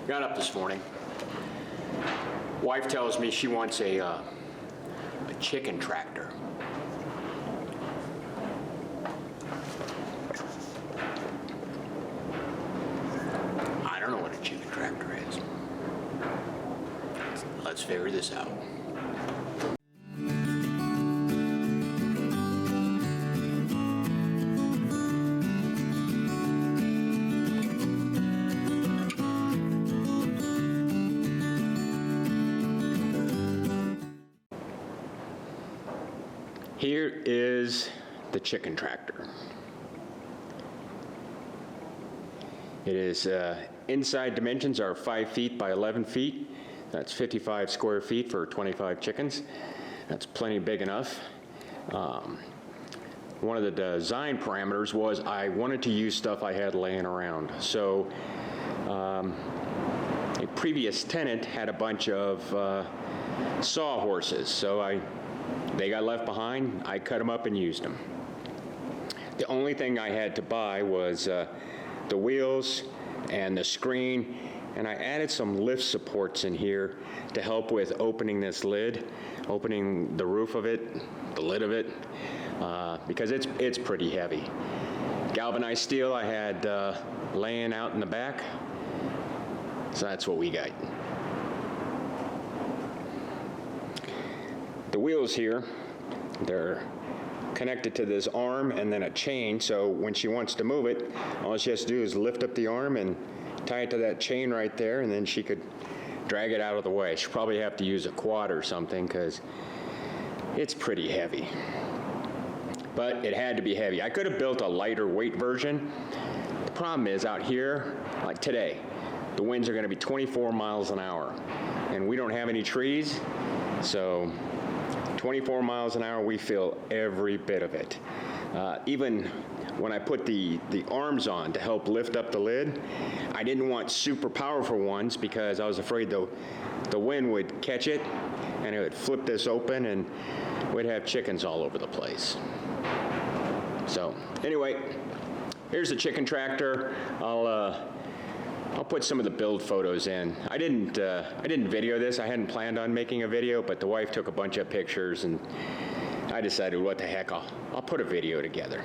Got up this morning. Wife tells me she wants a chicken tractor. I don't know what a chicken tractor is. Let's figure this out. Here is the chicken tractor. It is, inside dimensions are 5 feet by 11 feet. That's 55 square feet for 25 chickens. That's plenty big enough. One of the design parameters was I wanted to use stuff I had laying around. So a previous tenant had a bunch of sawhorses. So they got left behind. I cut them up and used them. The only thing I had to buy was the wheels and the screen, and I added some lift supports in here to help with opening this lid, opening the roof of it, the lid of it, because it's pretty heavy. Galvanized steel I had laying out in the back, so that's what we got. The wheels here, they're connected to this arm and then a chain, so when she wants to move it, all she has to do is lift up the arm and tie it to that chain right there, and then she could drag it out of the way. She'll probably have to use a quad or something because it's pretty heavy. But it had to be heavy. I could have built a lighter weight version. The problem is out here, like today, the winds are going to be 24 miles an hour, and we don't have any trees, so 24 miles an hour, we feel every bit of it. Even when I put the arms on to help lift up the lid, I didn't want super powerful ones because I was afraid the wind would catch it and it would flip this open and we'd have chickens all over the place. So anyway, here's the chicken tractor. I'll put some of the build photos in. I didn't video this. I hadn't planned on making a video, but the wife took a bunch of pictures and I decided, what the heck, I'll put a video together.